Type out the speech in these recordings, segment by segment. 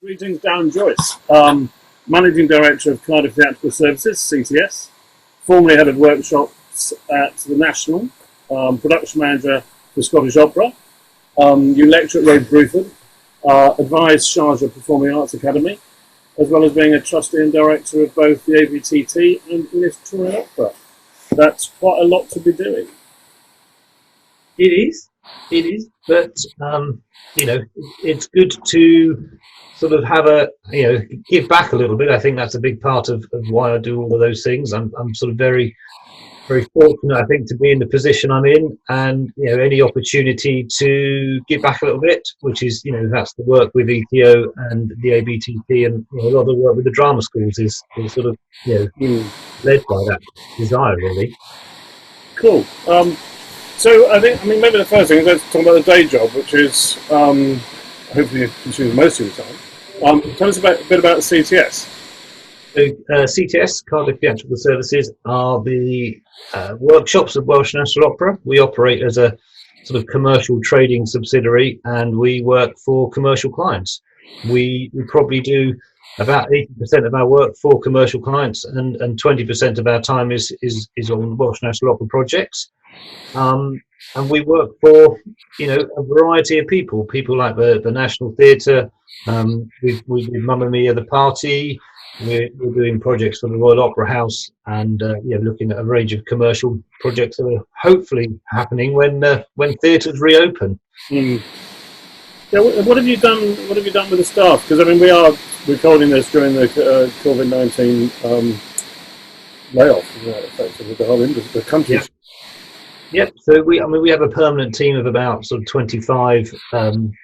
Greetings, Darren Joyce, Managing Director of Cardiff Theatrical Services, CTS, formerly Head of Workshops at the National, Production Manager for Scottish Opera. You lecture at Rhodes Bruford, advise Sharjah Performing Arts Academy, as well as being a trustee and director of both the ABTT and English Touring Opera. That's quite a lot to be doing. It is, but it's good to sort of have give back a little bit. I think that's a big part of why I do all of those things. I'm sort of very, very fortunate, I think, to be in the position I'm in, and any opportunity to give back a little bit, which is that's the work with ETO and the ABTT, and a lot of the work with the drama schools is sort of led by that desire, really. Cool. So maybe the first thing is let's talk about the day job, which is hopefully you consume most of your time. Tell us a bit about CTS. So CTS, Cardiff Theatrical Services, are the workshops of Welsh National Opera. We operate as a sort of commercial trading subsidiary, and we work for commercial clients. We probably do about 80% of our work for commercial clients, and 20% of our time is on Welsh National Opera projects. And we work for a variety of people like the National Theatre. We do Mamma Mia the Party. We're doing projects for the Royal Opera House, and looking at a range of commercial projects that are hopefully happening when theatres reopen. Yeah, what have you done? What have you done with the staff? Because we are recording this during the COVID-19 layoff, effectively the whole industry, the country. Yep. So we have a permanent team of about sort of 25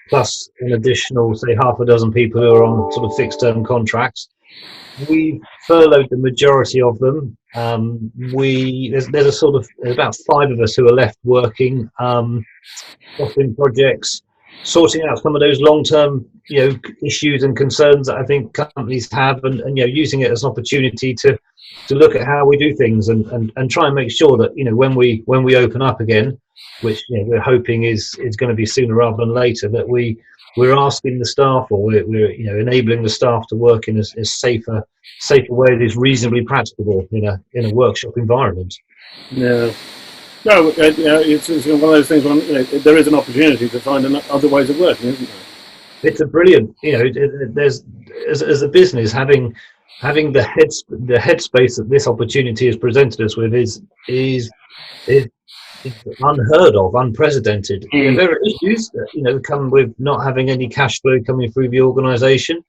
plus an additional, say, half a dozen people who are on sort of fixed term contracts. We furloughed the majority of them. There's about 5 of us who are left working, offering projects, sorting out some of those long-term issues and concerns that I think companies have, and using it as an opportunity to look at how we do things and try and make sure that when we open up again, which we're hoping is going to be sooner rather than later, that we're asking the staff, or we're enabling the staff to work in a safer way that is reasonably practicable in a workshop environment. Yeah. No, it's one of those things when there is an opportunity to find other ways of working, isn't there? It's a brilliant, there's as a business having the headspace that this opportunity has presented us with is unheard of, unprecedented. There are issues that come with not having any cash flow coming through the organisation.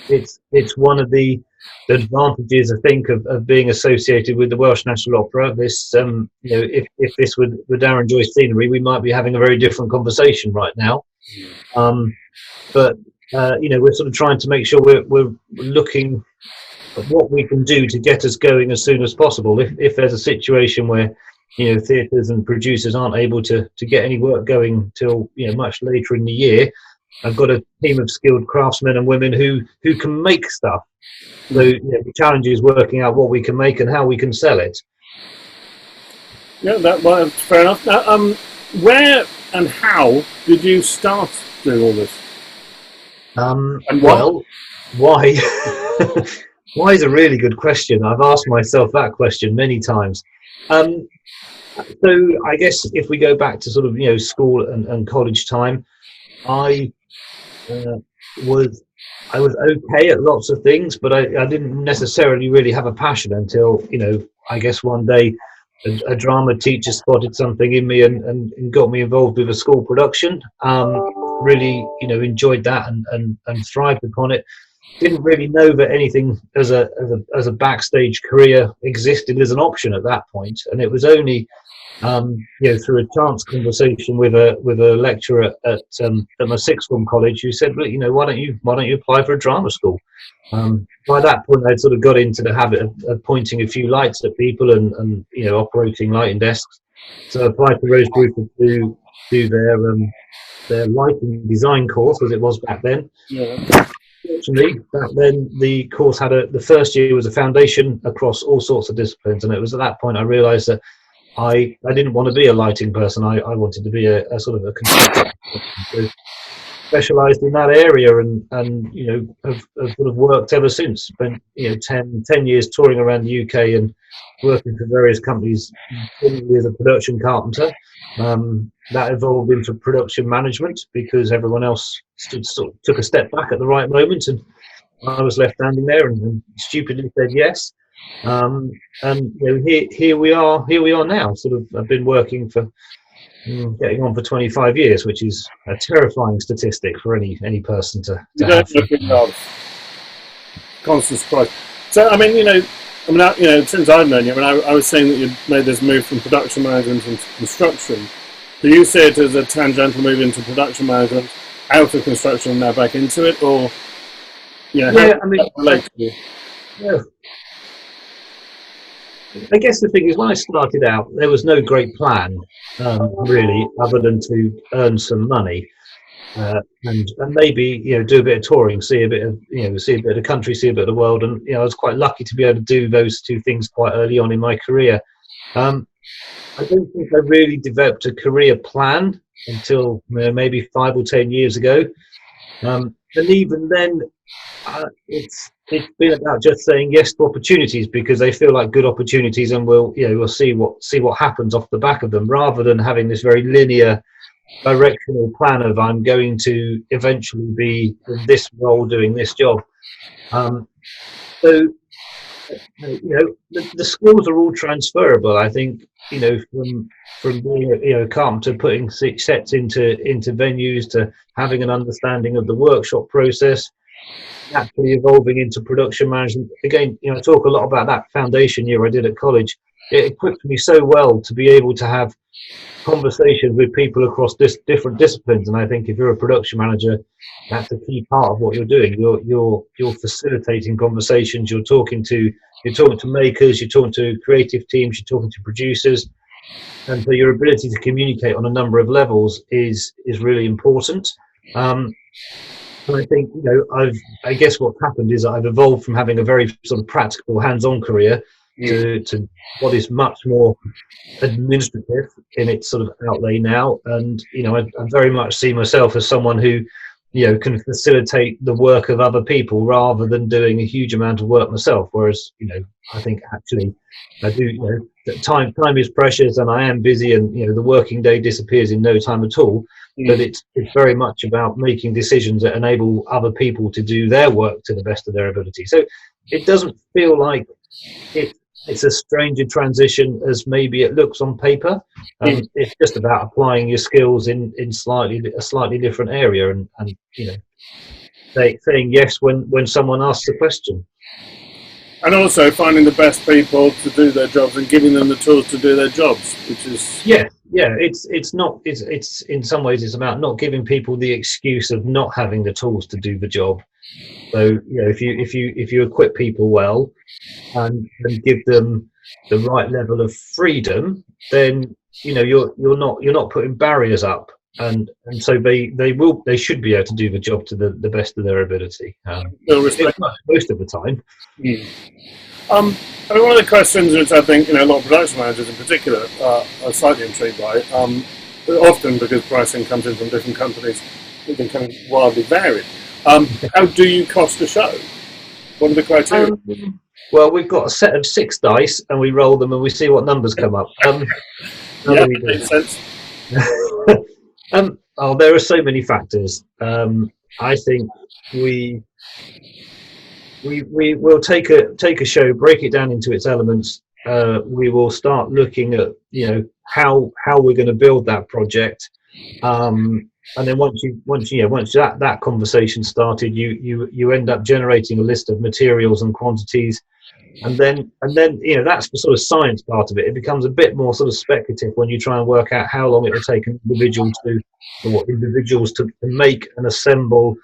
It's one of the advantages, I think, of being associated with the Welsh National Opera. This, if this were Darren Joyce scenery, we might be having a very different conversation right now. But we're sort of trying to make sure we're looking at what we can do to get us going as soon as possible. If there's a situation where theatres and producers aren't able to get any work going till much later in the year, I've got a team of skilled craftsmen and women who can make stuff. So the challenge is working out what we can make and how we can sell it. Yeah, that's fair enough. Now, where and how did you start doing all this? And well, why? Why is a really good question. I've asked myself that question many times. So I guess if we go back to sort of school and college time, I was okay at lots of things, but I didn't necessarily really have a passion until I guess one day a drama teacher spotted something in me and got me involved with a school production. Really enjoyed that and thrived upon it. Didn't really know that anything as a backstage career existed as an option at that point, and it was only through a chance conversation with a lecturer at my sixth form college who said, why don't you apply for a drama school? By that point, I'd sort of got into the habit of pointing a few lights at people and operating lighting desks. So I applied to Rhodes Bruford to do their lighting design course, as it was back then. Yeah. Fortunately, back then the course had the first year was a foundation across all sorts of disciplines, and it was at that point I realised that I didn't want to be a lighting person. I wanted to be a sort of a construction person. So specialised in that area, and have sort of worked ever since. Spent 10 years touring around the UK and working for various companies, formerly as a production carpenter. That evolved into production management because everyone else took a step back at the right moment, and I was left standing there and stupidly said yes. And here we are now. Sort of, I've been working for getting on for 25 years, which is a terrifying statistic for any person to have. Constant surprise. So since I've known you, I was saying that you made this move from production management into construction. Do you see it as a tangential move into production management, out of construction, and now back into it, or yeah, I guess the thing is, when I started out, there was no great plan, really, other than to earn some money, and maybe do a bit of touring, see a bit of the country, see a bit of the world, and I was quite lucky to be able to do those two things quite early on in my career. I don't think I really developed a career plan until maybe 5 or 10 years ago, and even then, it's been about just saying yes to opportunities because they feel like good opportunities, and we'll see what happens off the back of them, rather than having this very linear directional plan of I'm going to eventually be in this role doing this job. So the skills are all transferable, I think. From being a carpenter, putting sets into venues, to having an understanding of the workshop process, actually evolving into production management. Again, I talk a lot about that foundation year I did at college. It equipped me so well to be able to have conversations with people across different disciplines, and I think if you're a production manager, that's a key part of what you're doing. You're facilitating conversations. You're talking to makers, you're talking to creative teams, you're talking to producers, and so your ability to communicate on a number of levels is really important. And I think I guess what's happened is I've evolved from having a very sort of practical, hands-on career to what is much more administrative in its sort of outlay now. And I very much see myself as someone who can facilitate the work of other people rather than doing a huge amount of work myself. Whereas I think actually I do. Time is precious, and I am busy, and the working day disappears in no time at all. But it's very much about making decisions that enable other people to do their work to the best of their ability. So it doesn't feel like it's a stranger transition as maybe it looks on paper. It's just about applying your skills in a slightly different area, and saying yes when someone asks a question. And also finding the best people to do their jobs and giving them the tools to do their jobs, which is it's in some ways it's about not giving people the excuse of not having the tools to do the job. So if you equip people well and give them the right level of freedom, then you're not putting barriers up, and so they should be able to do the job to the best of their ability. Most of the time. One of the questions which I think a lot of production managers in particular are slightly intrigued by, often because pricing comes in from different companies, it can come wildly varied. How do you cost a show? What are the criteria? Well, we've got a set of 6 dice, and we roll them, and we see what numbers come up. Makes sense. There are so many factors. I think we will take a show, break it down into its elements. We will start looking at how we're going to build that project, and then once that conversation started, you end up generating a list of materials and quantities, and then that's the sort of science part of it. It becomes a bit more sort of speculative when you try and work out how long it will take individuals to make and assemble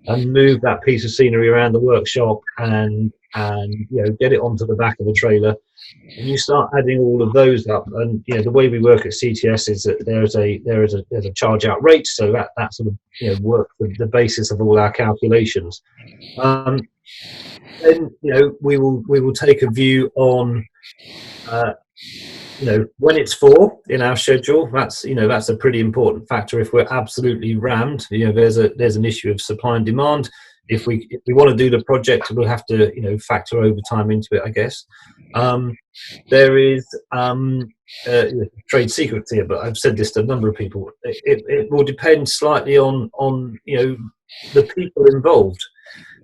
and move that piece of scenery around the workshop and get it onto the back of a trailer. And you start adding all of those up, and the way we work at CTS is that there's a charge out rate, so that sort of works the basis of all our calculations. Then we will take a view on when it's 4 in our schedule, that's that's a pretty important factor. If we're absolutely rammed, there's an issue of supply and demand. If we want to do the project, we'll have to factor overtime into it, I guess. There is trade secrets here, but I've said this to a number of people. It will depend slightly on the people involved.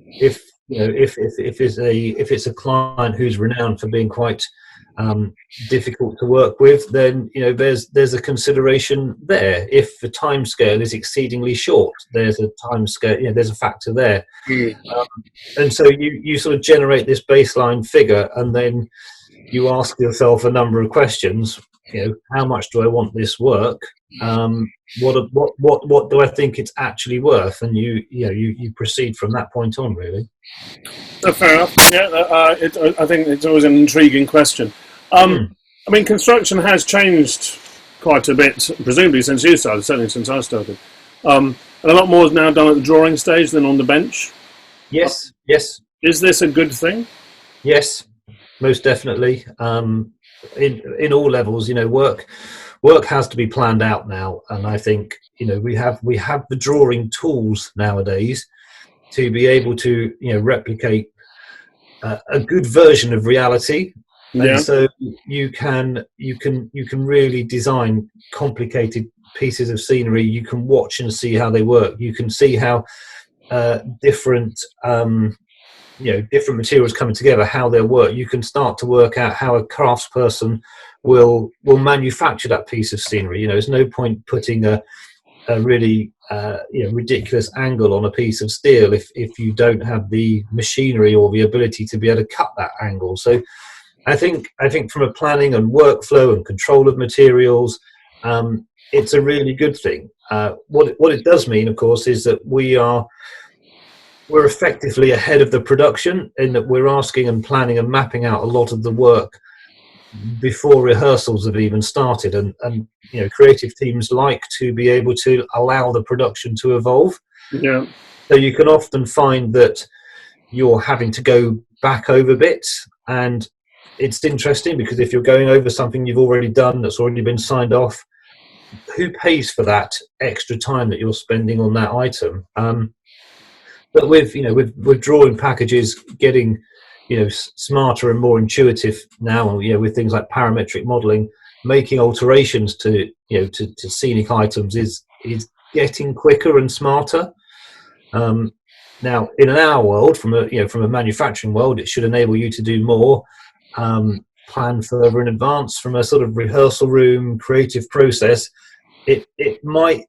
If it's a client who's renowned for being quite difficult to work with, then there's a consideration there. If the time scale is exceedingly short, there's a time scale, there's a factor there. And so you sort of generate this baseline figure, and then you ask yourself a number of questions. How much do I want this work? What do I think it's actually worth? And you proceed from that point on, really. Fair enough. Yeah, I think it's always an intriguing question. I mean, construction has changed quite a bit, presumably since you started, certainly since I started. And a lot more is now done at the drawing stage than on the bench. Yes. Is this a good thing? Yes, most definitely. In all levels, work has to be planned out now, and I think we have the drawing tools nowadays to be able to replicate a good version of reality. And so you can really design complicated pieces of scenery. You can watch and see how they work. You can see how different materials coming together, how they'll work. You can start to work out how a craftsperson will manufacture that piece of scenery. There's no point putting a really ridiculous angle on a piece of steel if you don't have the machinery or the ability to be able to cut that angle. So I think from a planning and workflow and control of materials, it's a really good thing. What it does mean, of course, is that we're effectively ahead of the production in that we're asking and planning and mapping out a lot of the work before rehearsals have even started, and creative teams like to be able to allow the production to evolve. So you can often find that you're having to go back over bits, and it's interesting because if you're going over something you've already done that's already been signed off, who pays for that extra time that you're spending on that item? But with drawing packages getting smarter and more intuitive now, with things like parametric modeling, making alterations to scenic items is getting quicker and smarter. Now, in our world, from a manufacturing world, it should enable you to do more, plan further in advance. From a sort of rehearsal room creative process, it might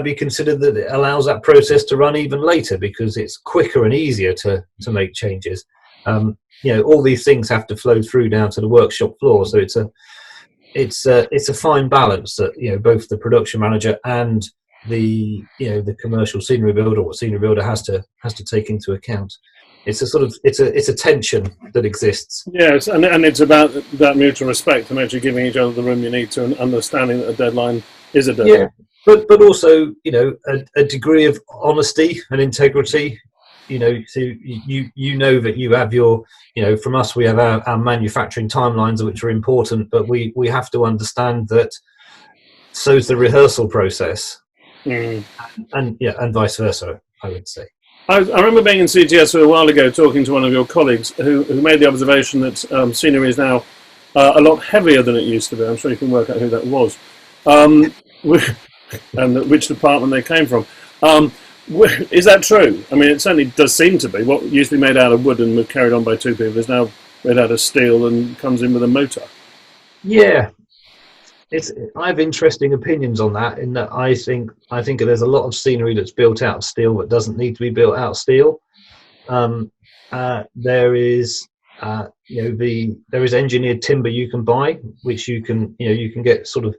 be considered that it allows that process to run even later because it's quicker and easier to make changes. All these things have to flow through down to the workshop floor, so it's a fine balance that both the production manager and the commercial scenery builder or scenery builder has to take into account. It's a tension that exists. Yes, and it's about that mutual respect and actually giving each other the room you need to, and understanding that a deadline is a deadline. Yeah, but also a degree of honesty and integrity. So that you have your from us we have our manufacturing timelines which are important, but we have to understand that so's the rehearsal process, and vice versa, I would say. I remember being in CTS a while ago talking to one of your colleagues who made the observation that scenery is now a lot heavier than it used to be. I'm sure you can work out who that was, and which department they came from. Is that true? I mean, it certainly does seem to be. What used to be made out of wood and was carried on by two people is now made out of steel and comes in with a motor. Yeah. I have interesting opinions on that, in that I think there's a lot of scenery that's built out of steel that doesn't need to be built out of steel. There is engineered timber you can buy, which you can get sort of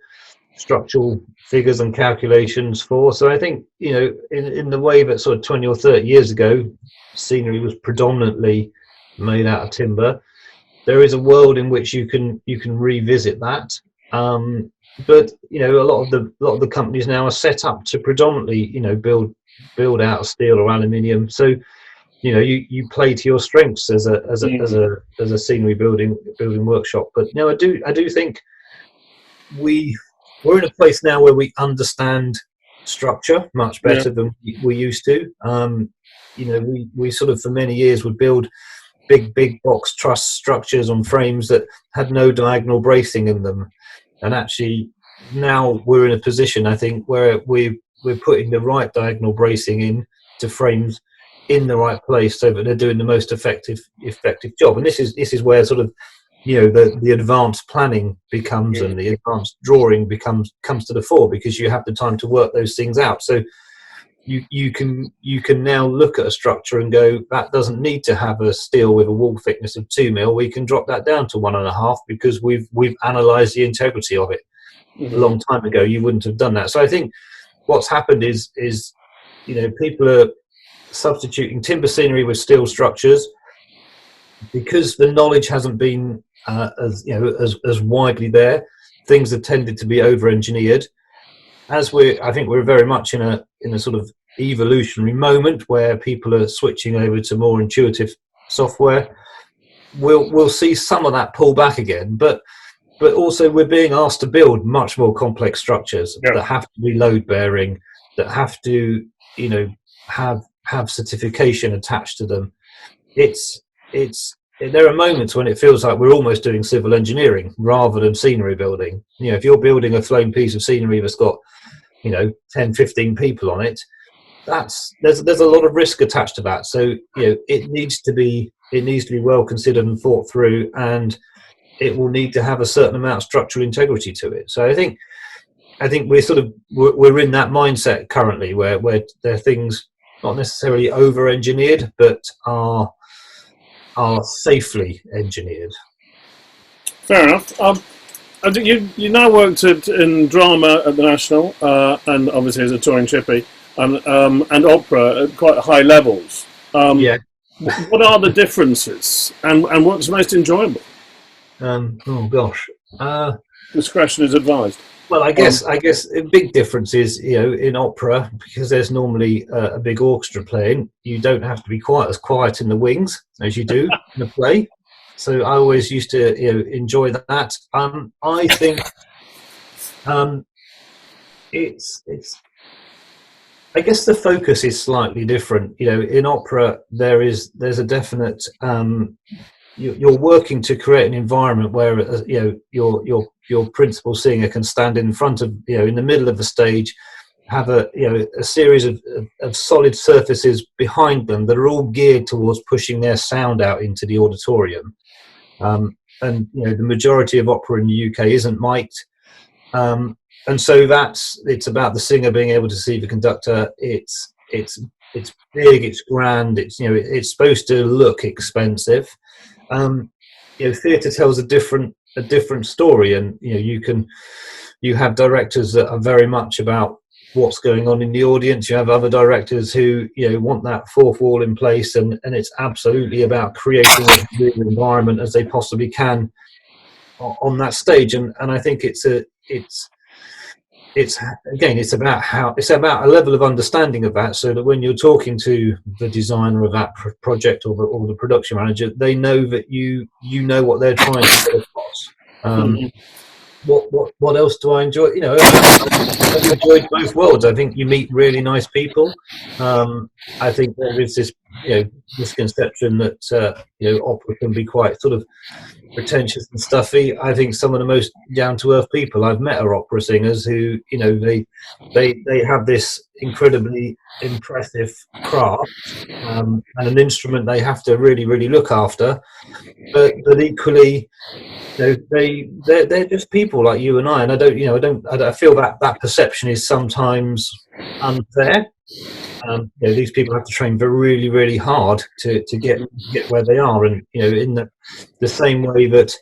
structural figures and calculations for. So I think in the way that sort of 20 or 30 years ago scenery was predominantly made out of timber, there is a world in which you can revisit that. But a lot of the companies now are set up to predominantly build out of steel or aluminium. So you play to your strengths as a scenery building workshop. But I do think we're in a place now where we understand structure much better than we used to. We sort of for many years would build big box truss structures on frames that had no diagonal bracing in them, and actually now we're in a position, I think, where we're putting the right diagonal bracing in to frames in the right place so that they're doing the most effective job. And this is where sort of the advanced planning becomes and the advanced drawing comes to the fore, because you have the time to work those things out. So you can now look at a structure and go, that doesn't need to have a steel with a wall thickness of 2 mil. We can drop that down to 1.5 because we've analysed the integrity of it. A long time ago you wouldn't have done that. So I think what's happened is people are substituting timber scenery with steel structures because the knowledge hasn't been as widely there. Things have tended to be over-engineered. I think we're very much in a sort of evolutionary moment where people are switching over to more intuitive software. We'll see some of that pull back again, but also we're being asked to build much more complex structures that have to be load bearing, that have to have certification attached to them. There are moments when it feels like we're almost doing civil engineering rather than scenery building. If you're building a flown piece of scenery that's got 10, 15 people on it, there's a lot of risk attached to that. So it needs to be well considered and thought through, and it will need to have a certain amount of structural integrity to it. So I think we're in that mindset currently where there are things not necessarily over engineered but are safely engineered. Fair enough. I think you now worked in drama at the National, and obviously as a touring chippy, and opera at quite high levels. What are the differences, and what's most enjoyable? Discretion is advised. Well, I guess a big difference is in opera, because there's normally a big orchestra playing. You don't have to be quite as quiet in the wings as you do in a play. So I always used to enjoy that. I think I guess the focus is slightly different. In opera there's a definite you're working to create an environment where your principal singer can stand in front of in the middle of the stage, have a series of solid surfaces behind them that are all geared towards pushing their sound out into the auditorium. And the majority of opera in the UK isn't mic'd, and so it's about the singer being able to see the conductor. It's big, it's grand, it's supposed to look expensive. Theatre tells a different story, and you have directors that are very much about what's going on in the audience. You have other directors who want that fourth wall in place, and it's absolutely about creating as good an environment as they possibly can on that stage. And I think it's about a level of understanding of that, so that when you're talking to the designer of that project or the production manager, they know that you know what they're trying to get across. What else do I enjoy? I've enjoyed both worlds. I think you meet really nice people. I think there is this misconception that opera can be quite sort of pretentious and stuffy. I think some of the most down-to-earth people I've met are opera singers who they have this incredibly impressive craft and an instrument they have to really, really look after, but equally they're just people like you and I, and I feel that perception is sometimes unfair. These people have to train really, really hard to get where they are, and in the same way that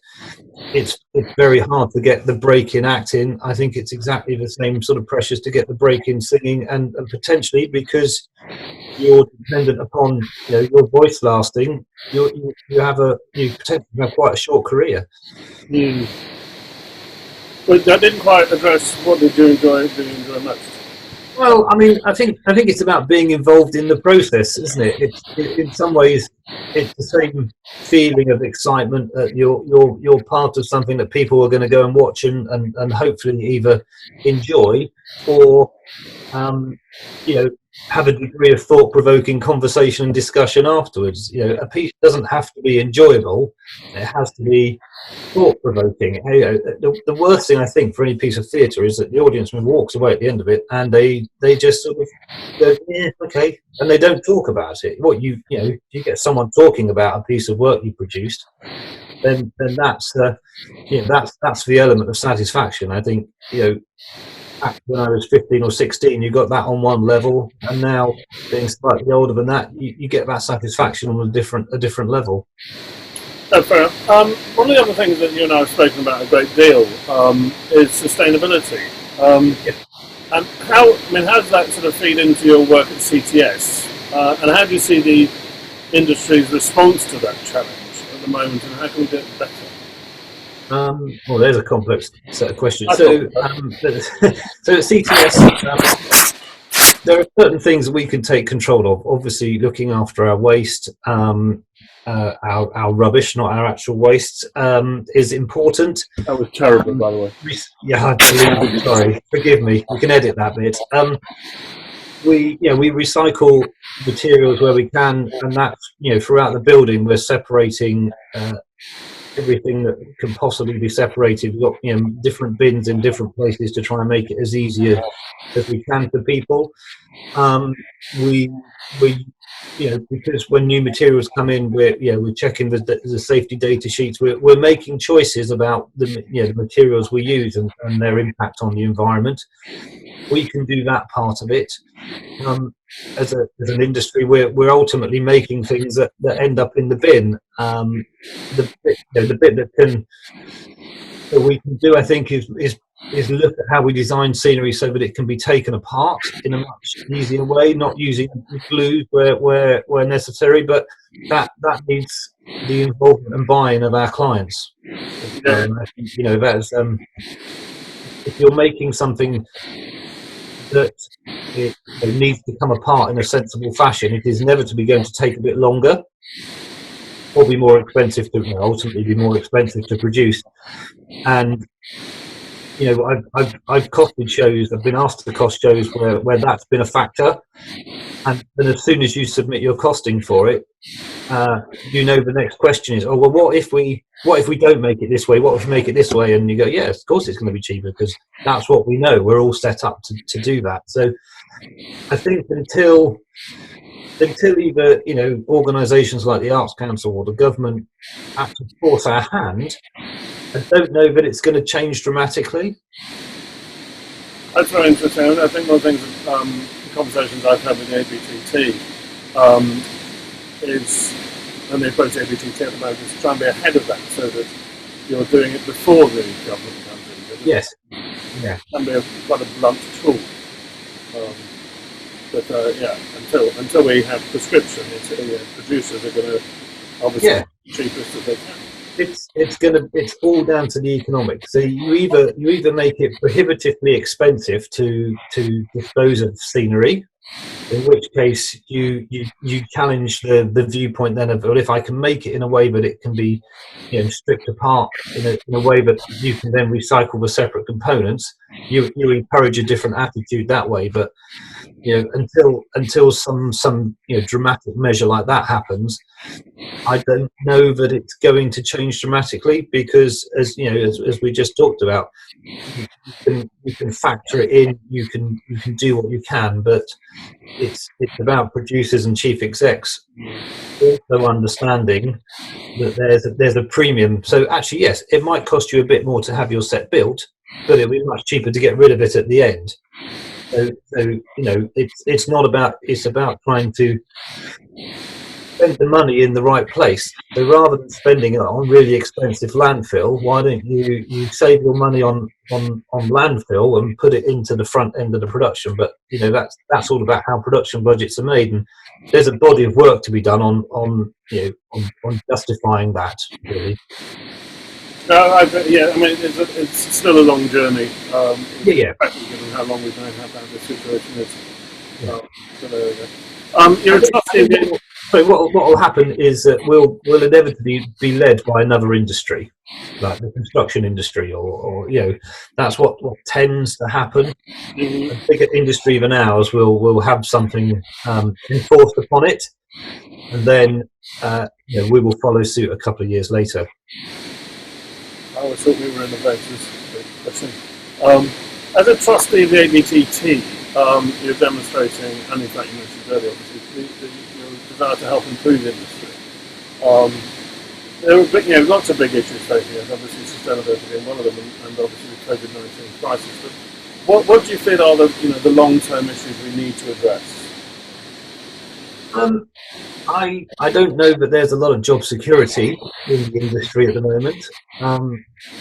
it's very hard to get the break in acting, I think it's exactly the same sort of pressures to get the break in singing, and potentially because you're dependent upon your voice lasting, you potentially have quite a short career. But that didn't quite address what did you enjoy most. Well, I mean, I think it's about being involved in the process, isn't it? In some ways, it's the same feeling of excitement that you're part of something that people are going to go and watch and hopefully either enjoy or you know, have a degree of thought-provoking conversation and discussion afterwards. You know, a piece doesn't have to be enjoyable; it has to be thought-provoking. You know, the worst thing I think for any piece of theatre is that the audience member walks away at the end of it and they just sort of go, yeah, okay, and they don't talk about it. What you know, if you get someone talking about a piece of work you produced, then that's you know, that's the element of satisfaction. I think, you know, back when I was 15 or 16, you got that on one level, and now being slightly older than that, you get that satisfaction on a different level. No, fair enough. One of the other things that you and I have spoken about a great deal is sustainability. Yeah. And how does that sort of feed into your work at CTS? And how do you see the industry's response to that challenge at the moment, and how can we do it better? Well, there's a complex set of questions. So at CTS, there are certain things that we can take control of. Obviously, looking after our waste, our rubbish, not our actual waste, is important. That was terrible, by the way. Yeah, sorry, forgive me. We can edit that bit. We recycle materials where we can, and that's, you know, throughout the building we're separating everything that can possibly be separated. We've got, you know, different bins in different places to try and make it as easy as we can for people. We you know, because when new materials come in, we're checking the safety data sheets. We're making choices about the materials we use and their impact on the environment. We can do that part of it. As an industry, we're ultimately making things that end up in the bin. The bit that we can do, I think, is look at how we design scenery so that it can be taken apart in a much easier way, not using glue where necessary, but that needs the involvement and buy-in of our clients. You know, that's if you're making something that it needs to come apart in a sensible fashion, it is inevitably going to take a bit longer, or be more expensive to, ultimately be more expensive to produce. And, you know, I've costed shows. I've been asked to cost shows where that's been a factor, and then as soon as you submit your costing for it, you know, the next question is, oh well, what if we don't make it this way? What if we make it this way? And you go, yes, of course it's going to be cheaper, because that's what we know. We're all set up to do that. So I think until either, you know, organisations like the Arts Council or the government actually force our hand, I don't know that it's going to change dramatically. That's very interesting. I think one of the things that conversations I've had with the ABTT is, and the approach to ABTT at the moment, is to try and be ahead of that, so that you're doing it before the government comes in. Yes. Yeah. It can be quite a blunt tool. Until we have prescription, producers are going to obviously cheapest as they can. It's all down to the economics. So you either make it prohibitively expensive to dispose of scenery, in which case you challenge the viewpoint then of, well, if I can make it in a way that it can be, you know, stripped apart in a way that you can then recycle the separate components, you encourage a different attitude that way. But, you know, until some you know, dramatic measure like that happens, I don't know that it's going to change dramatically, because, as you know, as we just talked about, you can factor it in, you can do what you can, but it's about producers and chief execs also understanding that there's a premium. So actually, yes, it might cost you a bit more to have your set built, but it'll be much cheaper to get rid of it at the end. So you know, it's about trying to spend the money in the right place. So rather than spending it on really expensive landfill, why don't you save your money on landfill and put it into the front end of the production? But, you know, that's all about how production budgets are made, and there's a body of work to be done on justifying that, really. Yeah, I mean, it's still a long journey. Yeah. Given how long we've known how bad the situation is. Yeah. So there we go. You're a trustee. So what will happen is that we'll inevitably be led by another industry, like the construction industry, or that's what tends to happen. Mhm. A bigger industry than ours will have something enforced upon it, and then we will follow suit a couple of years later. I always thought we were innovators. As a trustee of the ABTT, you're demonstrating, and in fact you mentioned earlier, obviously, your desire to help improve the industry. There are lots of big issues facing us, obviously sustainability being one of them, and obviously the COVID-19 crisis. But what do you feel are the long-term issues we need to address? I don't know that there's a lot of job security in the industry at the moment.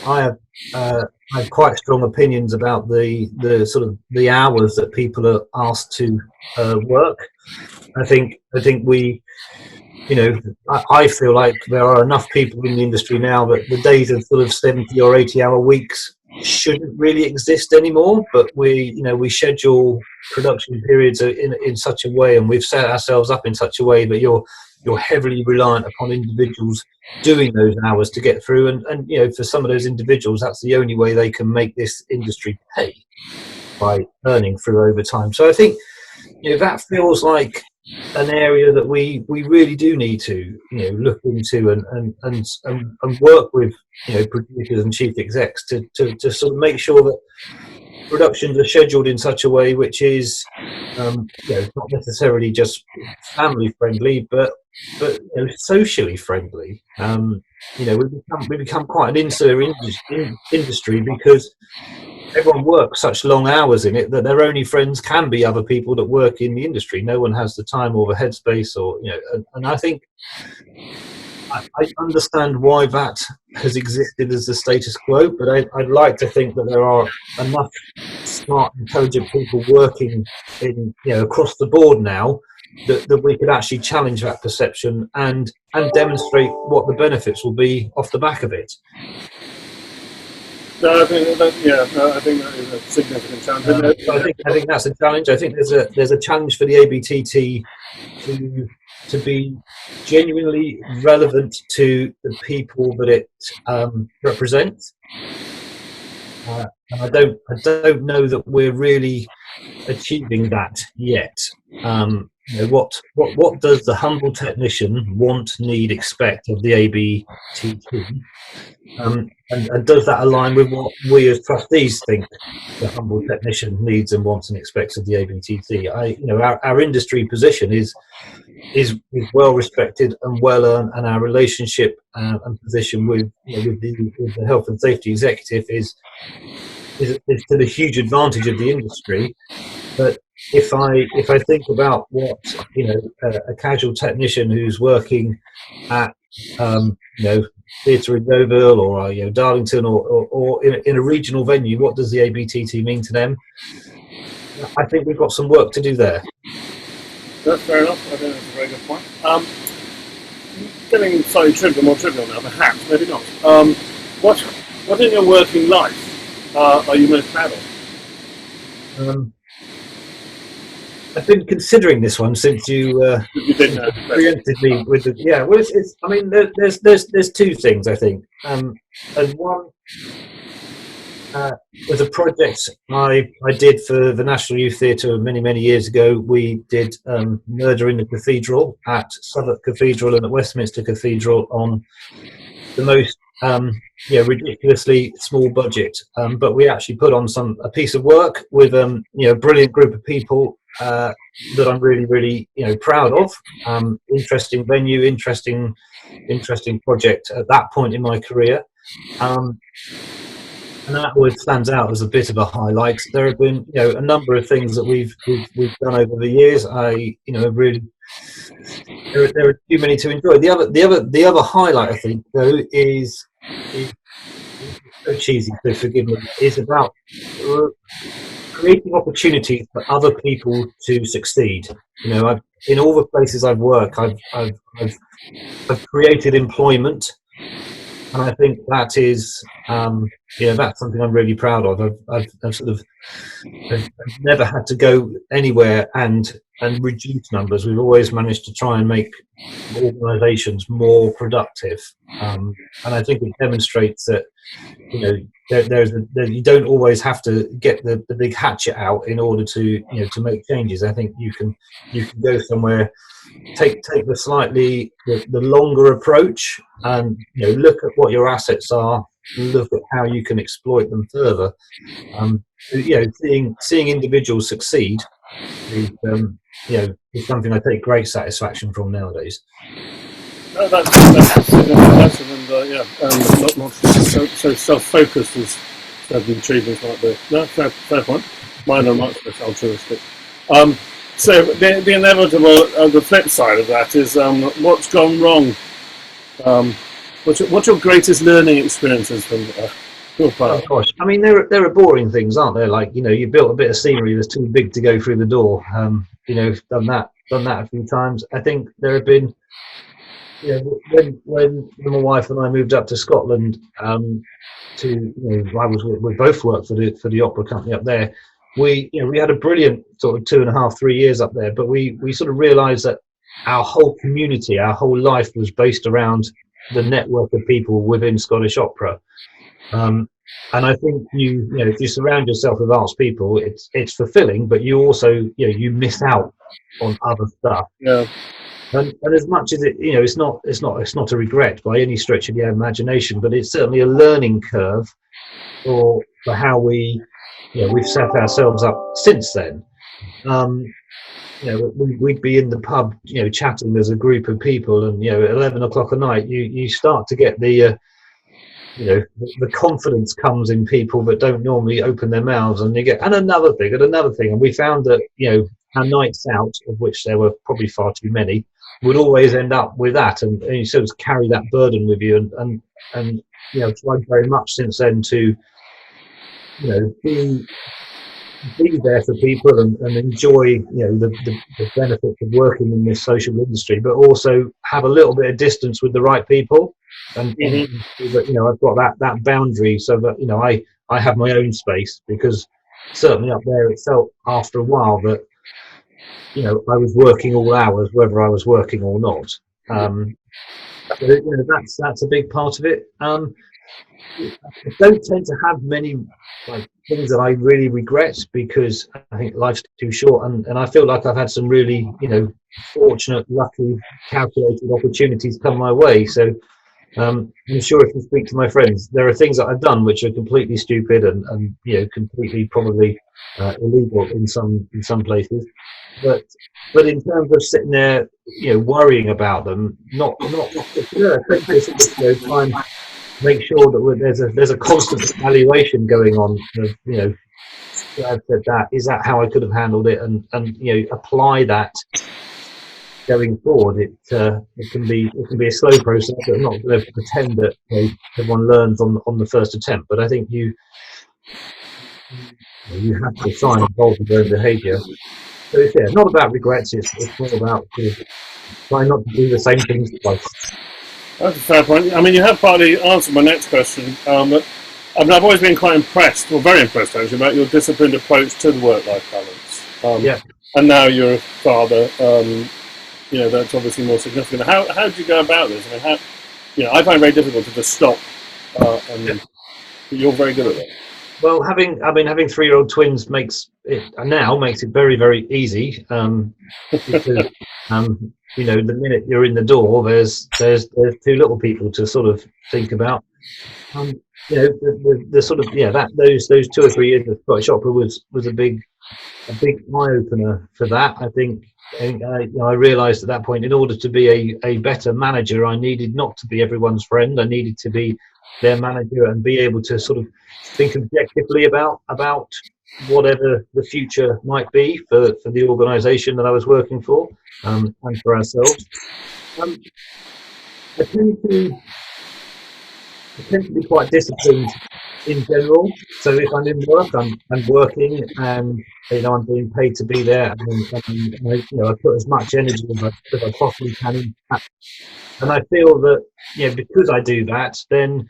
I have quite strong opinions about the sort of the hours that people are asked to work. I think we, I feel like there are enough people in the industry now that the days of sort of 70 or 80-hour weeks shouldn't really exist anymore. But we schedule production periods in such a way, and we've set ourselves up in such a way that you're heavily reliant upon individuals doing those hours to get through, and for some of those individuals, that's the only way they can make this industry pay, by earning through overtime. So I think that feels like an area that we really do need to look into and work with producers and chief execs to sort of make sure that productions are scheduled in such a way which is not necessarily just family friendly, but socially friendly. We become quite an insular industry because everyone works such long hours in it that their only friends can be other people that work in the industry. No one has the time or the headspace, and I think I understand why that has existed as the status quo, but I'd like to think that there are enough smart, intelligent people working in across the board now that we could actually challenge that perception and demonstrate what the benefits will be off the back of it. No, I think that is a significant challenge. I think that's a challenge. I think there's a challenge for the ABTT to be genuinely relevant to the people that it represents. And I don't know that we're really achieving that yet. What does the humble technician want, need, expect of the ABTT? And does that align with what we as trustees think the humble technician needs and wants and expects of the ABTT? Our industry position is well respected and well earned, and our relationship and position with the health and safety executive is to the huge advantage of the industry. But if I think about what a casual technician who's working at Theatre in Yeovil or Darlington or in a regional venue, what does the ABTT mean to them? I think we've got some work to do there. That's fair enough. I think that's a very good point. Getting slightly more trivial now, perhaps, maybe not. What in your working life are you most proud of? I've been considering this one since you preempted me with the Well, I mean, there's two things I think, and one was a project I did for the National Youth Theatre many years ago. We did Murder in the Cathedral at Southwark Cathedral and at Westminster Cathedral on the most ridiculously small budget, but we actually put on a piece of work with a brilliant group of people that I'm really proud of. Interesting venue, interesting project at that point in my career, and that always stands out as a bit of a highlight. There have been a number of things that we've done over the years. Really there are too many to enjoy. The other highlight I think though is so cheesy, so forgive me, is about creating opportunities for other people to succeed. In all the places I've worked, I've created employment And I think that is, that's something I'm really proud of. I've sort of I've never had to go anywhere and reduce numbers. We've always managed to try and make organisations more productive, and I think it demonstrates that you don't always have to get the big hatchet out in order to to make changes. I think you can go somewhere, take the longer approach, and look at what your assets are, look at how you can exploit them further. Seeing individuals succeed is is something I take great satisfaction from nowadays. No, that's impressive, and not so self-focused as certain achievements might be. No, fair point. Mine are much less altruistic. So the inevitable, the flip side of that is what's gone wrong. What's your greatest learning experiences from your part? Oh gosh, I mean there are boring things, aren't there? Like you built a bit of scenery that's too big to go through the door. Done that a few times. I think there have been. When my wife and I moved up to Scotland, we both worked for the opera company up there. We had a brilliant sort of 2.5, 3 years up there, but we sort of realised that our whole community, our whole life was based around the network of people within Scottish Opera. And I think if you surround yourself with arts people, it's fulfilling, but you also you miss out on other stuff. Yeah. And as much as it's not a regret by any stretch of the imagination, but it's certainly a learning curve for how we've set ourselves up since then. We'd be in the pub, chatting as a group of people, and at 11 o'clock at night, you start to get the confidence comes in people that don't normally open their mouths, and you get another thing, and we found that our nights out, of which there were probably far too many, would always end up with that, and you sort of carry that burden with you, and tried very much since then to be there for people and enjoy the benefits of working in this social industry, but also have a little bit of distance with the right people, and I've got that boundary so that I have my own space, because certainly up there it felt after a while that I was working all hours, whether I was working or not. That's a big part of it. I don't tend to have many things that I really regret, because I think life's too short, and I feel like I've had some really fortunate, lucky, calculated opportunities come my way. So I'm sure if you speak to my friends, there are things that I've done which are completely stupid and completely probably illegal in some places. But in terms of sitting there, worrying about them, not try and make sure that there's a constant evaluation going on. I've said that. Is that how I could have handled it? And apply that going forward. It can be a slow process. I'm not going to pretend that everyone learns on the first attempt, but I think you have to try and evolve your own behaviour. So it's not about regrets. It's more about trying not to do the same things twice. That's a fair point. I mean, you have partly answered my next question. But I've always been quite impressed, well, very impressed actually, about your disciplined approach to the work-life balance. And now you're a father. That's obviously more significant. How do you go about this? I mean, I find it very difficult to just stop. And you're very good at it. Well, having 3-year-old twins makes it very, very easy, because the minute you're in the door, there's two little people to sort of think about. The sort of those 2 or 3 years of Scottish Opera was a big eye opener for that. I think I realised at that point, in order to be a better manager, I needed not to be everyone's friend. I needed to be their manager and be able to sort of think objectively about whatever the future might be for the organisation that I was working for, and for ourselves. I tend to be quite disciplined in general. So if I'm in work, I'm working, and I'm being paid to be there, and I put as much energy as I possibly can in that. And I feel that because I do that, then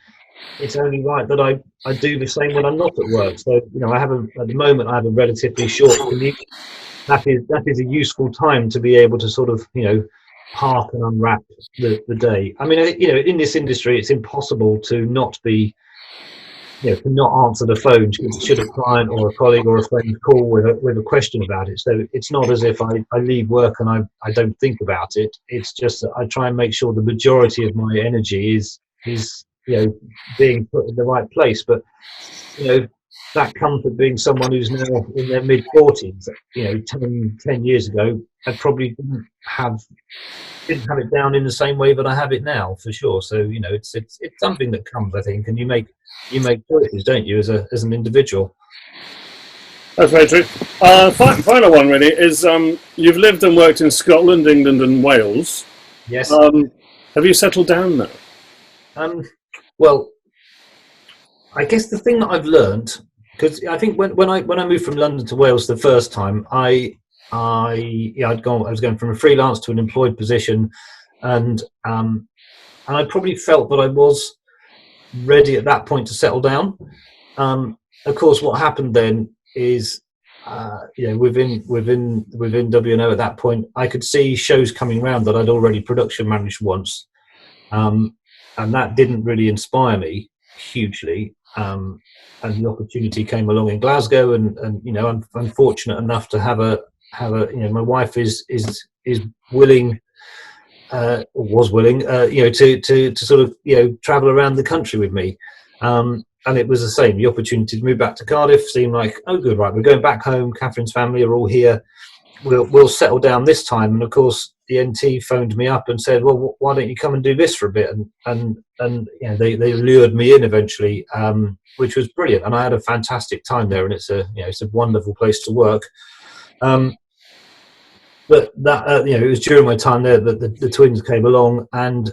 it's only right that I do the same when I'm not at work. So at the moment I have a relatively short commute. That is a useful time to be able to sort of park and unwrap the day. I mean, in this industry, it's impossible to not be to not answer the phone should a client or a colleague or a friend call with a question about it. So it's not as if I leave work and I don't think about it. It's just that I try and make sure the majority of my energy is being put in the right place. But that comes with being someone who's now in their mid-40s. 10 years ago, I probably didn't have it down in the same way that I have it now, for sure. So it's something that comes, I think, and you make choices, don't you, as an individual? That's very true. Final one really is you've lived and worked in Scotland, England, and Wales. Yes. Have you settled down now? Well, I guess the thing that I've learned, because I think when I moved from London to Wales the first time, I was going from a freelance to an employed position, and I probably felt that I was ready at that point to settle down. Of course, what happened then is, within W&O at that point, I could see shows coming around that I'd already production managed once, and that didn't really inspire me hugely. And the opportunity came along in Glasgow, and I'm fortunate enough to have a my wife is willing, or was willing, to sort of travel around the country with me, and it was the same. The opportunity to move back to Cardiff seemed like, oh good, right, we're going back home. Catherine's family are all here. We'll settle down this time. And of course, the NT phoned me up and said, well, why don't you come and do this for a bit? And they lured me in eventually, which was brilliant. And I had a fantastic time there, and it's a wonderful place to work. But that it was during my time there that the twins came along, and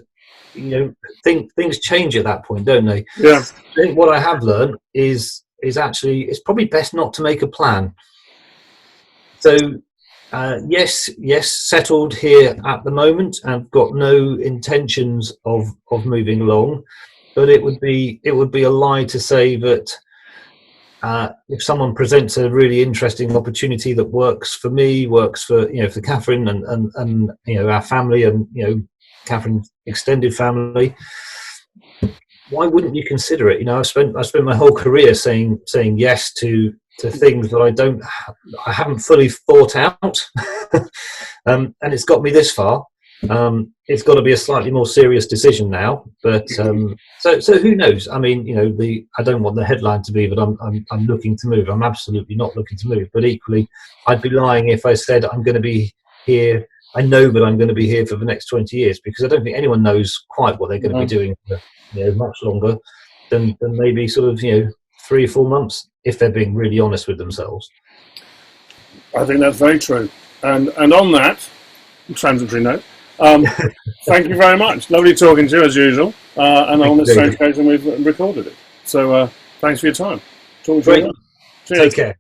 things change at that point, don't they? Yeah. I think what I have learned is actually it's probably best not to make a plan. So yes, settled here at the moment, and got no intentions of moving along. But it would be a lie to say that if someone presents a really interesting opportunity that works for me, works for for Catherine and our family, and Catherine's extended family, why wouldn't you consider it? I spent my whole career saying yes to things that I haven't fully thought out, and it's got me this far. It's got to be a slightly more serious decision now, but so who knows? I mean, I don't want the headline to be that I'm looking to move. I'm absolutely not looking to move. But equally, I'd be lying if I said I'm going to be here. I know that I'm going to be here for the next 20 years, because I don't think anyone knows quite what they're going to be doing for much longer than maybe sort of 3 or 4 months, if they're being really honest with themselves. I think that's very true. And on that transitory note, thank you very much. Lovely talking to you as usual. And on this occasion, we've recorded it. So thanks for your time. Talk to you. Take care.